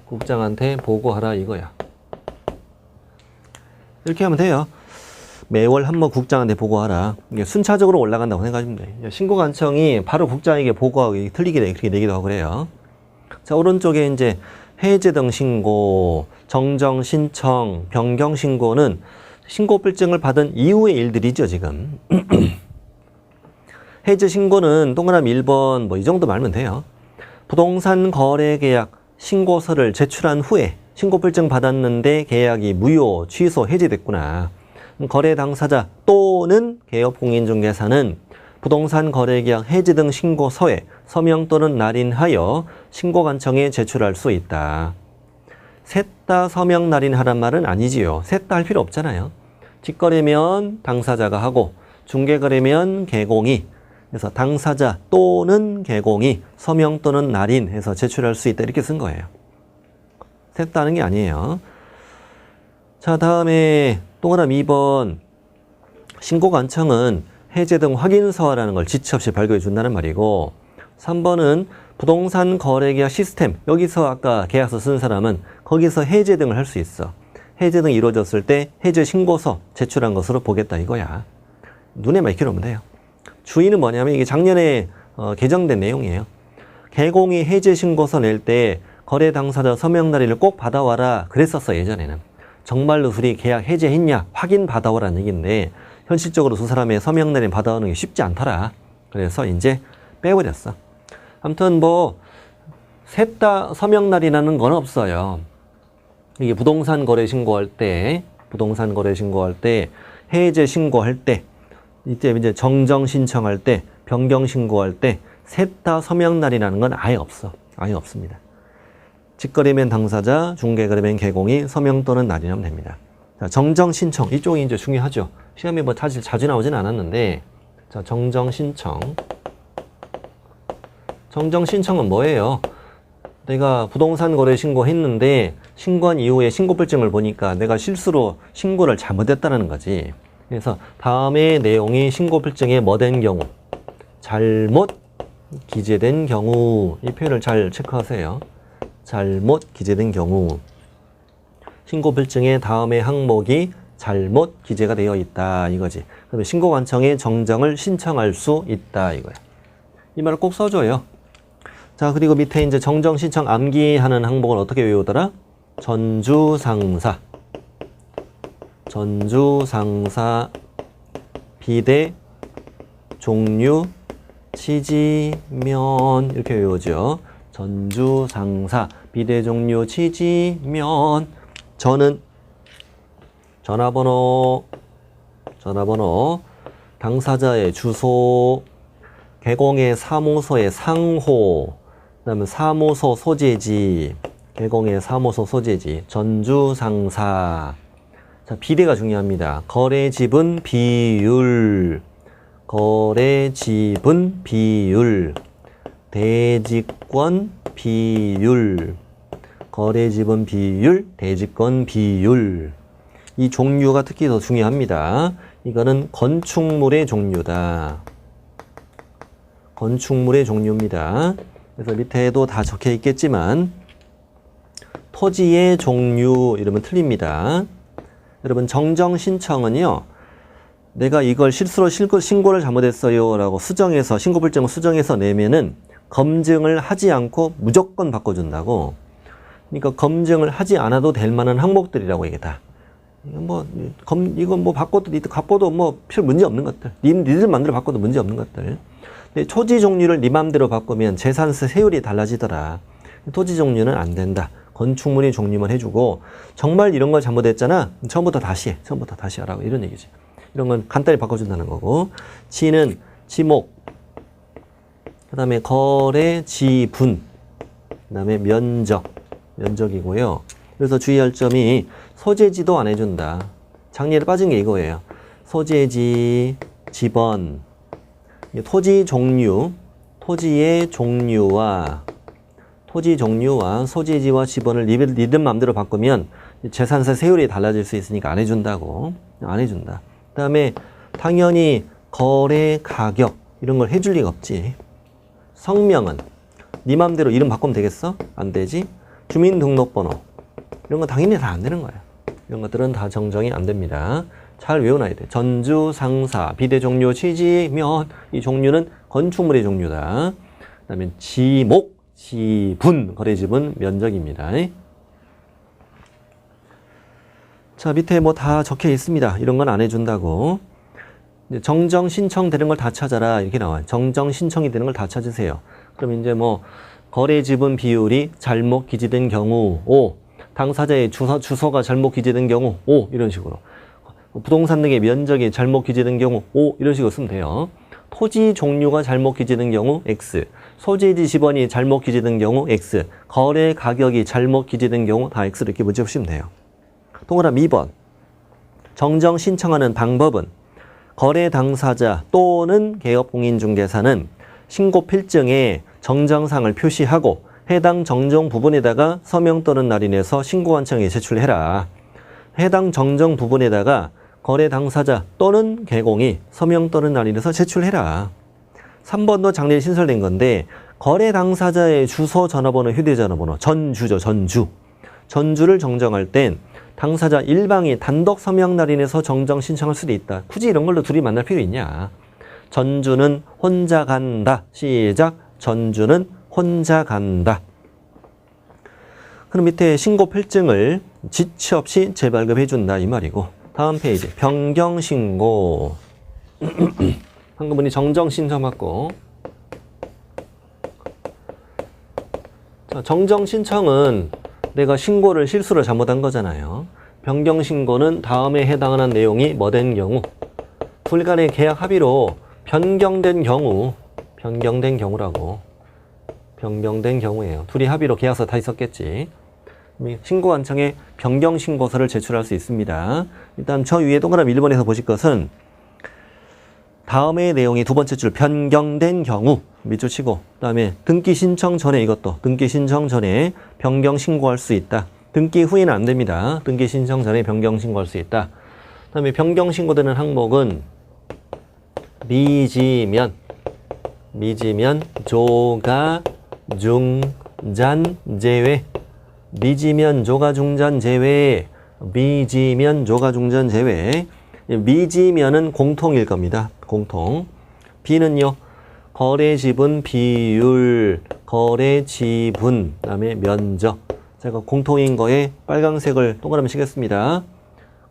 국장한테 보고하라 이거야. 이렇게 하면 돼요. 매월 한 번 국장한테 보고하라. 이게 순차적으로 올라간다고 생각하시면 돼. 신고관청이 바로 국장에게 보고하고 틀리게 그렇게 내기도 하고 그래요. 자, 오른쪽에 이제 해제 등 신고, 정정 신청, 변경 신고는 신고필증을 받은 이후의 일들이죠, 지금. 해제 신고는 동그라미 1번 뭐 이 정도 말면 돼요. 부동산 거래 계약 신고서를 제출한 후에 신고필증 받았는데 계약이 무효, 취소, 해지됐구나. 거래 당사자 또는 개업 공인중개사는 부동산 거래계약 해지 등 신고서에 서명 또는 날인하여 신고관청에 제출할 수 있다. 셋 다 서명 날인하란 말은 아니지요. 셋 다 할 필요 없잖아요. 직거래면 당사자가 하고 중개거래면 개공이, 그래서 당사자 또는 개공이 서명 또는 날인해서 제출할 수 있다 이렇게 쓴 거예요. 셋 다 하는 게 아니에요. 자, 다음에 동그라미 2번 신고관청은 해제 등 확인서라는 걸 지체 없이 발급해 준다는 말이고 3번은 부동산 거래계약 시스템 여기서 아까 계약서 쓴 사람은 거기서 해제 등을 할 수 있어. 해제 등이 이루어졌을 때 해제 신고서 제출한 것으로 보겠다 이거야. 눈에 많이 오면 돼요. 주의는 뭐냐면 이게 작년에 개정된 내용이에요. 개공이 해제 신고서 낼 때 거래 당사자 서명 날인을 꼭 받아와라 그랬었어 예전에는. 정말로 둘이 계약 해제했냐 확인 받아오라는 얘기인데 현실적으로 두 사람의 서명 날인 받아오는 게 쉽지 않더라. 그래서 이제 빼버렸어. 아무튼 뭐 셋 다 서명 날이라는 건 없어요. 이게 부동산 거래 신고할 때 해제 신고할 때 이때 이제 정정 신청할 때 변경 신고할 때 셋 다 서명 날이라는 건 아예 없어. 아예 없습니다. 직거래면 당사자, 중개거래면 개공이 서명 또는 날인하면 됩니다. 자, 정정 신청 이쪽이 이제 중요하죠. 시험에 뭐 사실 자주 나오진 않았는데 자, 정정 신청. 정정 신청은 뭐예요? 내가 부동산 거래 신고했는데 신고한 이후에 신고필증을 보니까 내가 실수로 신고를 잘못했다는 거지. 그래서 다음의 내용이 신고필증에 뭐 된 경우, 잘못 기재된 경우 이 표현을 잘 체크하세요. 잘못 기재된 경우 신고필증의 다음의 항목이 잘못 기재가 되어 있다 이거지. 그러면 신고관청에 정정을 신청할 수 있다 이거야. 이 말을 꼭 써줘요. 자, 그리고 밑에 이제 정정 신청 암기하는 항목을 어떻게 외우더라? 전주상사, 비대, 종류, 취지면 이렇게 외우죠. 전주상사, 비대, 종류, 취지면. 저는 전화번호, 당사자의 주소, 개공의 사무소의 상호, 그 다음에 사무소 소재지, 개공의 사무소 소재지, 전주상사. 자, 비대가 중요합니다. 거래지분 비율, 대지권 비율, 거래지분 비율, 대지권 비율. 이 종류가 특히 더 중요합니다. 이거는 건축물의 종류다. 건축물의 종류입니다. 그래서 밑에도 다 적혀 있겠지만 토지의 종류 이러면 틀립니다. 여러분 정정 신청은요. 내가 이걸 실수로 신고를 잘못했어요 라고 수정해서 신고필증을 수정해서 내면은 검증을 하지 않고 무조건 바꿔준다고. 그러니까 검증을 하지 않아도 될 만한 항목들이라고 이게 다. 이건 뭐 바꿔도 뭐 별 문제 없는 것들. 니들 맘대로 바꿔도 문제 없는 것들. 근데 토지 종류를 네 맘대로 바꾸면 재산세 세율이 달라지더라. 토지 종류는 안 된다. 건축물의 종류만 해주고 정말 이런 걸 잘못했잖아. 처음부터 다시 해. 처음부터 다시 하라고 이런 얘기지. 이런 건 간단히 바꿔준다는 거고. 지는 지목, 그 다음에 거래 지분, 그 다음에 면적이고요. 그래서 주의할 점이 소재지도 안 해준다. 작년에 빠진 게 이거예요. 소재지, 지번, 토지 종류, 토지의 종류와 소재지와 지번을 니들 맘대로 바꾸면 재산세 세율이 달라질 수 있으니까 안 해준다고. 안 해준다. 그 다음에 당연히 거래 가격 이런 걸 해줄 리가 없지. 성명은 네 맘대로 이름 바꾸면 되겠어? 안 되지. 주민등록번호 이런 거 당연히 다 안 되는 거야. 이런 것들은 다 정정이 안 됩니다. 잘 외워놔야 돼. 전주상사, 비대 종류, 취지면 이 종류는 건축물의 종류다. 그 다음에 지목, 지분, 거래지분, 면적입니다. 자, 밑에 뭐 다 적혀 있습니다. 이런 건 안 해준다고. 정정 신청되는 걸 다 찾아라 이렇게 나와요. 정정 신청이 되는 걸 다 찾으세요. 그럼 이제 뭐 거래지분 비율이 잘못 기재된 경우 O, 당사자의 주소가 잘못 기재된 경우 O 이런 식으로. 부동산 등의 면적이 잘못 기재된 경우 O 이런 식으로 쓰면 돼요. 토지 종류가 잘못 기재된 경우 X, 소재지 지번이 잘못 기재된 경우 X, 거래 가격이 잘못 기재된 경우 다 X로 이렇게 문제푸시면 돼요. 동그라미 2번. 정정 신청하는 방법은 거래 당사자 또는 개업공인중개사는 신고 필증에 정정사항을 표시하고 해당 정정 부분에다가 서명 또는 날인해서 신고관청에 제출해라. 해당 정정 부분에다가 거래 당사자 또는 개공이 서명 또는 날인해서 제출해라. 3번도 작년에 신설된 건데 거래 당사자의 주소, 전화번호, 휴대전화번호, 전주죠. 전주를 정정할 땐 당사자 일방이 단독 서명 날인해서 정정 신청할 수도 있다. 굳이 이런 걸로 둘이 만날 필요 있냐. 전주는 혼자 간다. 시작. 전주는 혼자 간다. 그럼 밑에 신고 필증을 지체 없이 재발급해 준다 이 말이고, 다음 페이지 변경 신고. 방금 분이 정정 신청 받고, 정정 신청은 내가 신고를 실수로 잘못한 거잖아요. 변경 신고는 다음에 해당하는 내용이 뭐 된 경우, 둘 간의 계약 합의로 변경된 경우라고. 변경된 경우예요. 둘이 합의로 계약서 다 있었겠지. 신고관청에 변경 신고서를 제출할 수 있습니다. 일단 저 위에 동그라미 1번에서 보실 것은 다음의 내용이 두 번째 줄 변경된 경우 밑줄 치고, 그 다음에 등기 신청 전에, 이것도 등기 신청 전에 변경 신고할 수 있다. 등기 후에는 안 됩니다. 등기 신청 전에 변경 신고할 수 있다. 그 다음에 변경 신고되는 항목은 미지면, 조가, 중잔, 제외. 미지면, 조가, 중잔, 제외. 미지면, 조가, 중잔, 제외. 미지면은 공통일 겁니다. 공통. B는요, 거래 지분 비율, 거래 지분, 그다음에 면적. 제가 공통인 거에 빨강색을 동그라미 치겠습니다.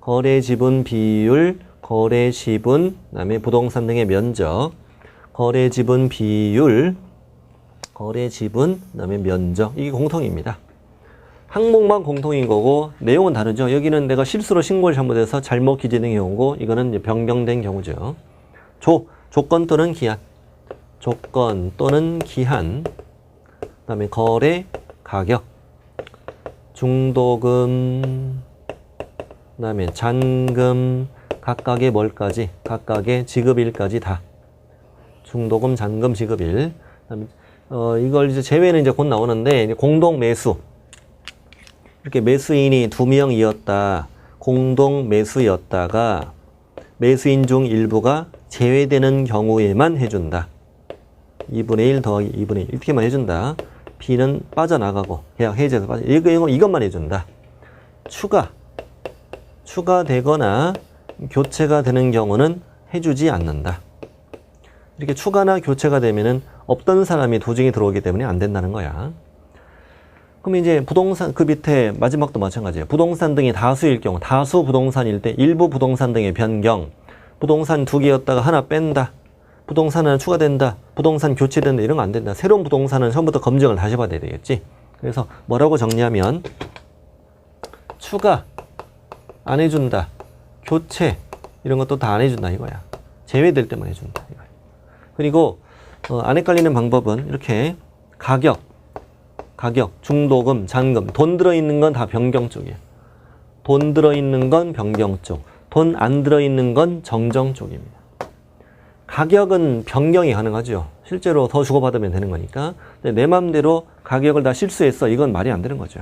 거래 지분 비율, 거래 지분, 그다음에 부동산 등의 면적. 거래 지분 비율, 거래 지분, 그다음에 면적. 이게 공통입니다. 항목만 공통인 거고 내용은 다르죠. 여기는 내가 실수로 신고를 잘못해서 잘못 기재된 경우고, 이거는 이제 변경된 경우죠. 조건 또는 기한. 조건 또는 기한. 그다음에 거래 가격. 중도금. 그다음에 잔금. 각각의 뭘까지? 각각의 지급일까지 다. 중도금, 잔금, 지급일. 그다음에 이걸 이제 제외는 이제 곧 나오는데, 이제 공동 매수. 이렇게 매수인이 2명이었다. 공동 매수였다가 매수인 중 일부가 제외되는 경우에만 해준다. 2분의 1 더하기 2분의 1 이렇게만 해준다. B는 빠져나가고 계약 해지해서 이것만 해준다. 추가되거나 교체가 되는 경우는 해주지 않는다. 이렇게 추가나 교체가 되면은 없던 사람이 도중에 들어오기 때문에 안 된다는 거야. 그럼 이제 부동산, 그 밑에 마지막도 마찬가지예요. 부동산 등이 다수일 경우, 다수 부동산일 때 일부 부동산 등의 변경, 부동산 2개였다가 하나 뺀다, 부동산 하나 추가된다, 부동산 교체된다, 이런 거 안 된다. 새로운 부동산은 처음부터 검증을 다시 받아야 되겠지. 그래서 뭐라고 정리하면 추가 안 해준다, 교체 이런 것도 다 안 해준다 이거야. 제외될 때만 해준다 이거야. 그리고 안 헷갈리는 방법은 이렇게 가격, 중도금, 잔금, 돈 들어있는 건 다 변경 쪽이에요. 돈 들어있는 건 변경 쪽, 돈 안 들어있는 건 정정 쪽입니다. 가격은 변경이 가능하죠. 실제로 더 주고받으면 되는 거니까. 근데 내 맘대로 가격을 다 실수했어. 이건 말이 안 되는 거죠.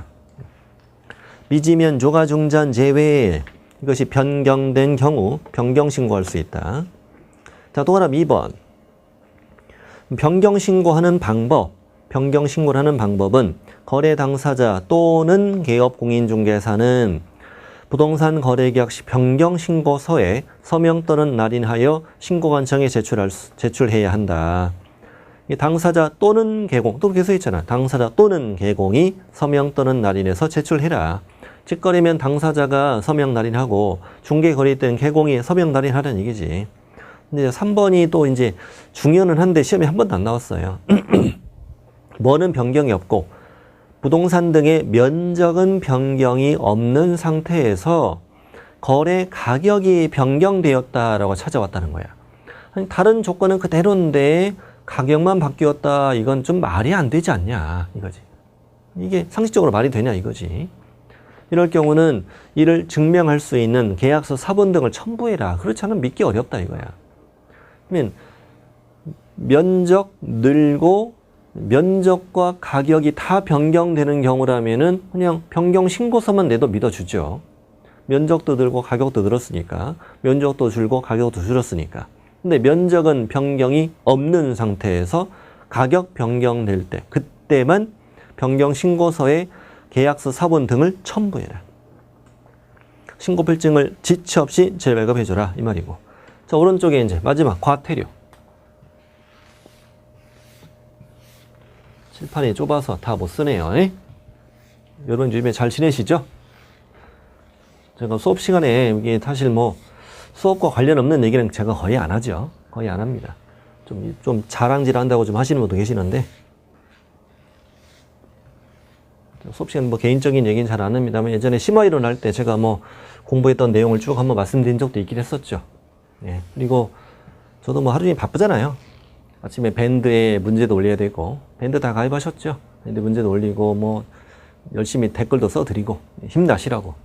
미지면, 조가, 중잔, 제외. 이것이 변경된 경우 변경 신고할 수 있다. 자, 또 하나 2번. 변경 신고하는 방법. 변경 신고를 하는 방법은 거래 당사자 또는 개업 공인중개사는 부동산 거래계약 시 변경 신고서에 서명 또는 날인하여 신고관청에 제출해야 한다. 당사자 또는 개공, 또 계속 있잖아. 당사자 또는 개공이 서명 또는 날인해서 제출해라. 직거래면 당사자가 서명 날인하고 중개거래일 때는 개공이 서명 날인하라는 얘기지. 근데 3번이 또 이제 중요는 한데 시험에 한 번도 안 나왔어요. 뭐는 변경이 없고 부동산 등의 면적은 변경이 없는 상태에서 거래 가격이 변경되었다라고 찾아왔다는 거야. 아니, 다른 조건은 그대로인데 가격만 바뀌었다. 이건 좀 말이 안 되지 않냐 이거지. 이게 상식적으로 말이 되냐 이거지. 이럴 경우는 이를 증명할 수 있는 계약서 사본 등을 첨부해라. 그렇지 않으면 믿기 어렵다 이거야. 그러면 면적 늘고 면적과 가격이 다 변경되는 경우라면은 그냥 변경 신고서만 내도 믿어주죠. 면적도 늘고 가격도 늘었으니까. 면적도 줄고 가격도 줄었으니까. 근데 면적은 변경이 없는 상태에서 가격 변경될 때, 그때만 변경 신고서에 계약서 사본 등을 첨부해라. 신고 필증을 지체 없이 재발급해줘라 이 말이고. 자, 오른쪽에 이제 마지막 과태료. 칠판이 좁아서 다 못 쓰네요. 여러분 요즘에 잘 지내시죠? 제가 수업 시간에 이게 사실 뭐 수업과 관련 없는 얘기는 제가 거의 안 하죠. 거의 안 합니다. 좀 자랑질 한다고 좀 하시는 분도 계시는데, 수업 시간 뭐 개인적인 얘기는 잘 안 합니다만, 예전에 심화이론 할 때 제가 뭐 공부했던 내용을 쭉 한번 말씀드린 적도 있긴 했었죠. 예. 그리고 저도 뭐 하루 종일 바쁘잖아요. 아침에 밴드에 문제도 올려야 되고, 밴드 다 가입하셨죠? 밴드 문제도 올리고, 뭐 열심히 댓글도 써드리고, 힘나시라고.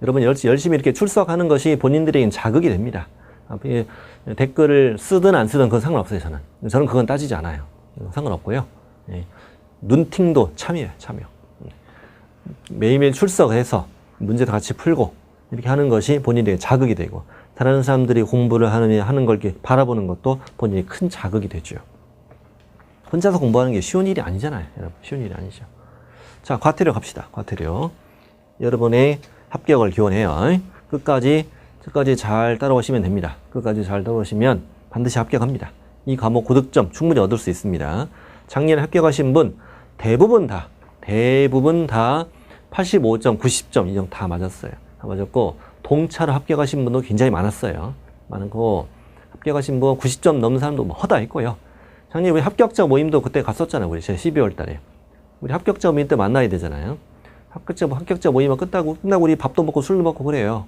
여러분 열심히 이렇게 출석하는 것이 본인들에겐 자극이 됩니다. 댓글을 쓰든 안 쓰든 그건 상관없어요. 저는 그건 따지지 않아요. 상관없고요. 예. 눈팅도 참여해요. 매일매일 출석해서 문제도 같이 풀고 이렇게 하는 것이 본인에게 자극이 되고, 다른 사람들이 공부를 하는 걸 이렇게 바라보는 것도 본인이 큰 자극이 되죠. 혼자서 공부하는 게 쉬운 일이 아니잖아요. 여러분, 쉬운 일이 아니죠. 자, 과태료 갑시다. 과태료. 여러분의 합격을 기원해요. 끝까지 잘 따라오시면 됩니다. 끝까지 잘 따라오시면 반드시 합격합니다. 이 과목 고득점 충분히 얻을 수 있습니다. 작년에 합격하신 분 대부분 다 85점, 90점 이정 다 맞았어요. 다 맞았고, 동차로 합격하신 분도 굉장히 많았어요. 많고, 합격하신 분 90점 넘는 사람도 뭐 허다했고요. 작년에 우리 합격자 모임도 그때 갔었잖아요. 우리 12월 달에. 우리 합격자 모임 때 만나야 되잖아요. 합격자 모임만 끝나고 우리 밥도 먹고 술도 먹고 그래요.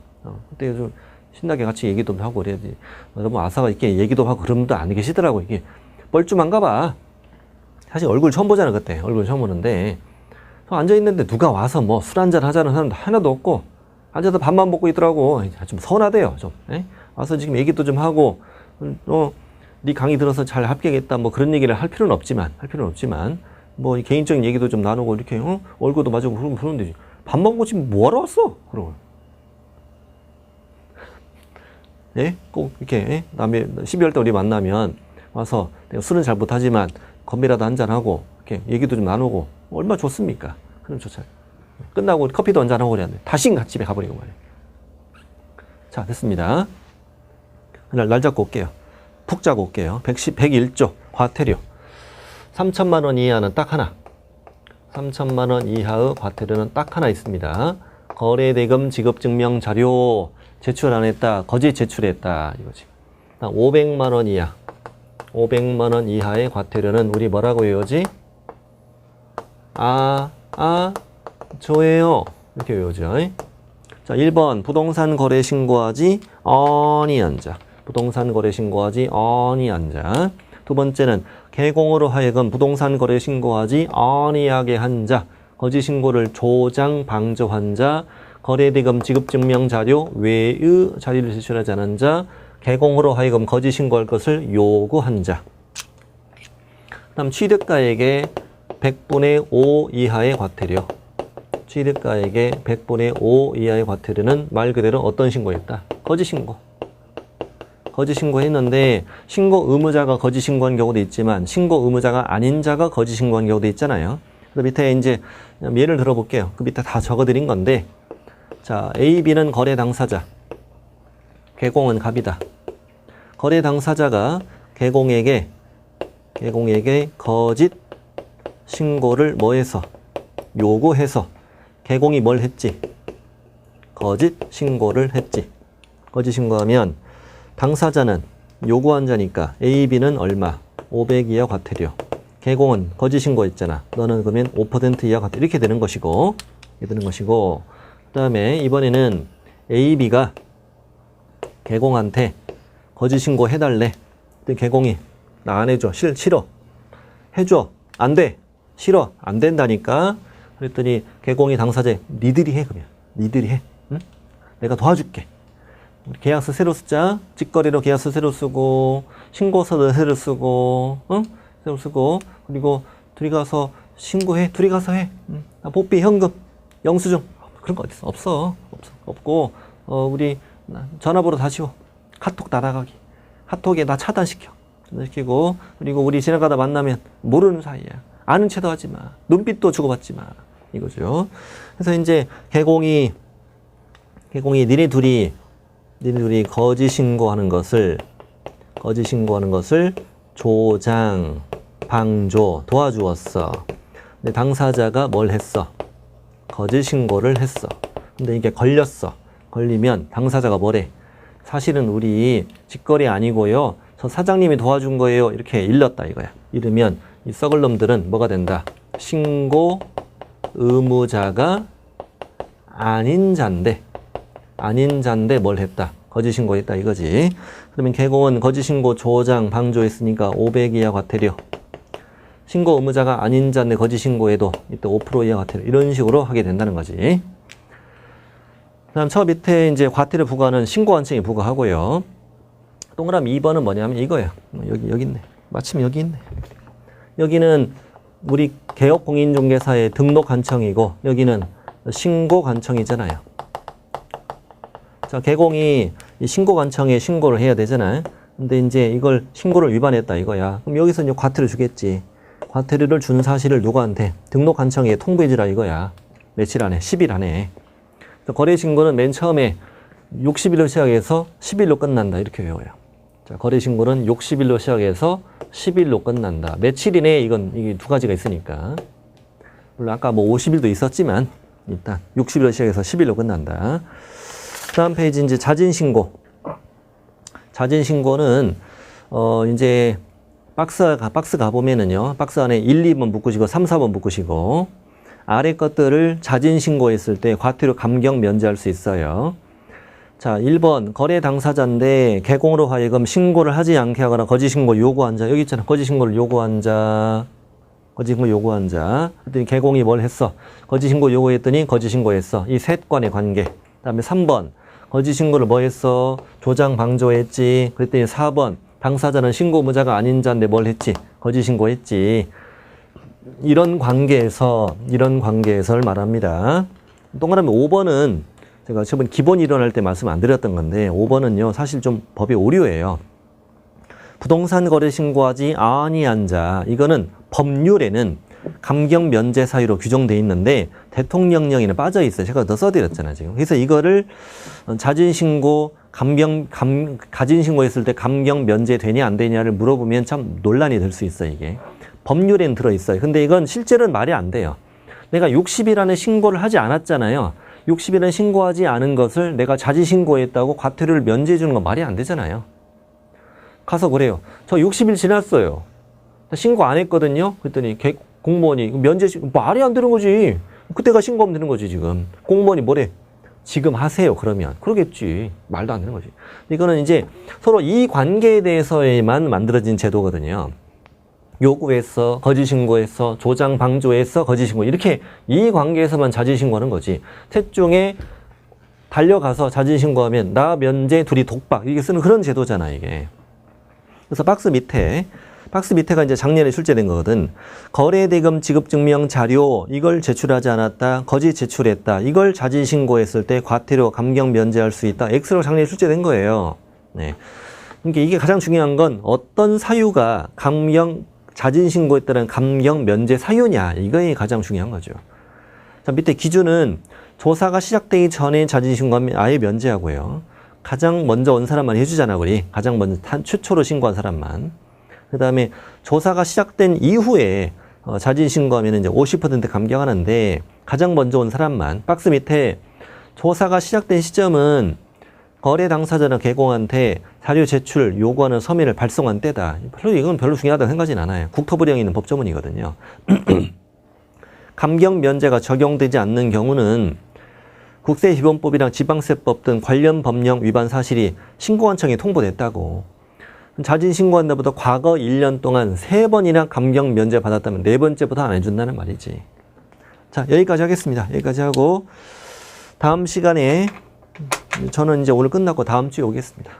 그때 좀 신나게 같이 얘기도 하고 그래야지. 여러분 아사가 이렇게 얘기도 하고 그런 분도 안 계시더라고. 이게 뻘쭘한가 봐. 사실 얼굴 처음 보잖아, 그때. 얼굴 처음 보는데. 앉아있는데 누가 와서 뭐 술 한잔 하자는 사람도 하나도 없고, 앉아서 밥만 먹고 있더라고. 좀 서운하대요, 좀. 와서 지금 얘기도 좀 하고, 네 강의 들어서 잘 합격했다, 뭐 그런 얘기를 할 필요는 없지만, 뭐 개인적인 얘기도 좀 나누고, 이렇게, 얼굴도 마주고 그러면 되지. 밥 먹고 지금 뭐하러 왔어? 그러고. 꼭 이렇게, 다음에 12월 때 우리 만나면 와서, 내가 술은 잘 못하지만, 건배라도 한잔하고, 이렇게 얘기도 좀 나누고, 얼마나 좋습니까? 그럼 좋잖아요. 끝나고 커피도 한잔하고 그래야 돼. 다시 집에 가버리고 말이에요. 자, 됐습니다. 그날 날 잡고 올게요. 푹 짜고 올게요. 101조 과태료. 3천만 원 이하는 딱 하나. 3천만 원 이하의 과태료는 딱 하나 있습니다. 거래대금 지급증명 자료 제출 안 했다. 거짓 제출했다. 이거지. 500만 원 이하. 500만 원 이하의 과태료는 우리 뭐라고 외우지? 저예요. 이렇게 외우죠. 자, 1번 부동산 거래 신고하지 아니한 자. 부동산 거래 신고하지 아니한 자. 두 번째는 개공으로 하여금 부동산 거래 신고하지 아니하게 한 자. 거짓 신고를 조장 방조한 자. 거래대금 지급 증명 자료 외의 자료를 제출하지 않은 자. 개공으로 하여금 거짓 신고할 것을 요구한 자. 그다음 취득가액의 100분의 5 이하의 과태료. 취득가액의 100분의 5 이하의 과태료는 말 그대로 어떤 신고였다? 거짓 신고. 거짓 신고했는데 신고 의무자가 거짓 신고한 경우도 있지만 신고 의무자가 아닌 자가 거짓 신고한 경우도 있잖아요. 그래서 밑에 이제 예를 들어볼게요. 그 밑에 다 적어드린 건데, 자, A, B는 거래 당사자. 개공은 갑이다. 거래 당사자가 개공에게 거짓 신고를 뭐해서? 요구해서. 개공이 뭘 했지? 거짓 신고를 했지. 거짓 신고하면 당사자는 요구한 자니까 A, B는 얼마? 500 이하 과태료. 개공은 거짓 신고했잖아. 너는 그러면 5% 이하 과태료. 이렇게 되는 것이고, 그 다음에 이번에는 A, B가 개공한테 거짓 신고 해달래. 개공이 나 안 해줘. 싫어. 해줘. 안 돼. 싫어. 안 된다니까. 그랬더니 개공이 당사자에 니들이 해. 그러면 니들이 해. 응? 내가 도와줄게. 계약서 새로 쓰자. 직거래로 계약서 새로 쓰고, 신고서도 새로 쓰고, 응? 새로 쓰고, 그리고 둘이 가서 신고해. 둘이 가서 해. 응? 복비, 현금, 영수증. 그런 거 어딨어? 없어. 없고 우리 전화번호 다 지워. 카톡 날아가기. 카톡에 나 차단시켜. 차단시키고 그리고 우리 지나가다 만나면 모르는 사이야. 아는 체도 하지 마. 눈빛도 주고받지 마. 이거죠. 그래서 이제 개공이 니네 둘이 거짓 신고하는 것을 조장, 방조 도와주었어. 근데 당사자가 뭘 했어? 거짓 신고를 했어. 근데 이게 걸렸어. 걸리면 당사자가 뭐래? 사실은 우리 직거래 아니고요. 저 사장님이 도와준 거예요. 이렇게 일렀다 이거야. 이러면 이 썩을 놈들은 뭐가 된다? 신고 의무자가 아닌 잔데 뭘 했다? 거짓 신고했다 이거지. 그러면 개공은 거짓 신고 조장 방조했으니까 500 이하 과태료. 신고 의무자가 아닌 잔데 거짓 신고해도 이때 5% 이하 과태료. 이런 식으로 하게 된다는 거지. 그다음 저 밑에 이제 과태료 부과는 신고한청이 부과하고요. 동그라미 2번은 뭐냐면 이거예요. 여기 있네. 마침 여기 있네. 여기는 우리 개업공인중개사의 등록관청이고 여기는 신고관청이잖아요. 자, 개공이 이 신고관청에 신고를 해야 되잖아요. 근데 이제 이걸 신고를 위반했다 이거야. 그럼 여기서 이제 과태료 주겠지. 과태료를 준 사실을 누구한테? 등록관청에 통보해주라 이거야. 며칠 안에? 10일 안에. 거래신고는 맨 처음에 60일로 시작해서 10일로 끝난다. 이렇게 외워요. 자, 거래신고는 60일로 시작해서 10일로 끝난다. 며칠이네? 이게 두 가지가 있으니까. 물론 아까 뭐 50일도 있었지만 일단 60일로 시작해서 10일로 끝난다. 다음 페이지 이제 자진신고. 자진신고는 이제 박스 가보면은요. 박스 안에 1, 2번 묶으시고 3, 4번 묶으시고 아래 것들을 자진신고했을 때 과태료 감경 면제할 수 있어요. 자, 1번 거래 당사자인데 개공으로 하여금 신고를 하지 않게 하거나 거짓신고 요구한 자. 여기 있잖아. 거짓신고를 요구한 자. 거짓신고 요구한 자. 그랬더니 개공이 뭘 했어? 거짓신고 요구했더니 거짓신고했어. 이 셋간의 관계. 그 다음에 3번 거짓신고를 뭐 했어? 조장 방조했지. 그랬더니 4번 당사자는 신고 의무자가 아닌 자인데 뭘 했지? 거짓신고했지. 이런 관계에서를 말합니다. 동그라미 5번은 제가 저번 기본 이론할 때 말씀 안 드렸던 건데 5번은요 사실 좀 법의 오류예요. 부동산 거래 신고하지 아니한 자, 이거는 법률에는 감경 면제 사유로 규정돼 있는데 대통령령에는 빠져 있어요. 제가 더 써드렸잖아요 지금. 그래서 이거를 자진신고 가진신고했을 때 감경 면제 되냐 안 되냐를 물어보면 참 논란이 될 수 있어요. 이게 법률에는 들어있어요. 근데 이건 실제로는 말이 안 돼요. 내가 60일 안에 신고를 하지 않았잖아요. 60일은 신고하지 않은 것을 내가 자진신고했다고 과태료를 면제해 주는 건 말이 안 되잖아요. 가서 그래요. 저 60일 지났어요. 신고 안 했거든요. 그랬더니 공무원이 면제, 말이 안 되는 거지. 그때가 신고하면 되는 거지 지금. 공무원이 뭐래? 지금 하세요 그러면. 그러겠지. 말도 안 되는 거지. 이거는 이제 서로 이 관계에 대해서만 만들어진 제도거든요. 요구했어, 거짓신고했어, 조장 방조했어, 거짓신고. 이렇게 이 관계에서만 자진신고하는 거지. 셋 중에 달려가서 자진신고하면 나 면제 둘이 독박. 이게 쓰는 그런 제도잖아 이게. 그래서 박스 밑에가 이제 작년에 출제된 거거든. 거래대금 지급증명 자료 이걸 제출하지 않았다. 거짓 제출했다. 이걸 자진신고했을 때 과태료 감경 면제할 수 있다. X로 작년에 출제된 거예요. 네. 그러니까 이게 가장 중요한 건 어떤 사유가 자진신고에 따른 감경 면제 사유냐. 이거에 가장 중요한 거죠. 자, 밑에 기준은 조사가 시작되기 전에 자진신고하면 아예 면제하고요. 가장 먼저 온 사람만 해주잖아, 우리. 가장 먼저 최초로 신고한 사람만. 그 다음에 조사가 시작된 이후에 자진신고하면 이제 50% 감경하는데 가장 먼저 온 사람만. 박스 밑에 조사가 시작된 시점은 거래 당사자나 개공한테 자료 제출 요구하는 서면을 발송한 때다. 이건 별로 중요하다고 생각하진 않아요. 국토부령이 있는 법조문이거든요. 감경 면제가 적용되지 않는 경우는 국세기본법이랑 지방세법 등 관련 법령 위반 사실이 신고관청에 통보됐다고. 자진신고한다보다 과거 1년 동안 3번이나 감경 면제 받았다면 4번째부터 안 해준다는 말이지. 자, 여기까지 하겠습니다. 여기까지 하고 다음 시간에 저는 이제 오늘 끝났고 다음 주에 오겠습니다.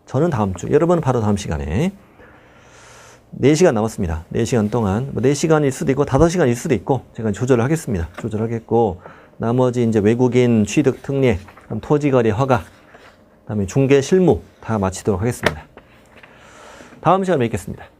저는 다음 주, 여러분은 바로 다음 시간에 4시간 남았습니다. 4시간 동안 뭐 4시간일 수도 있고 5시간일 수도 있고 제가 조절을 하겠습니다. 조절하겠고 나머지 이제 외국인 취득 특례 그럼 토지거래 허가, 그다음에 중개 실무 다 마치도록 하겠습니다. 다음 시간에 뵙겠습니다.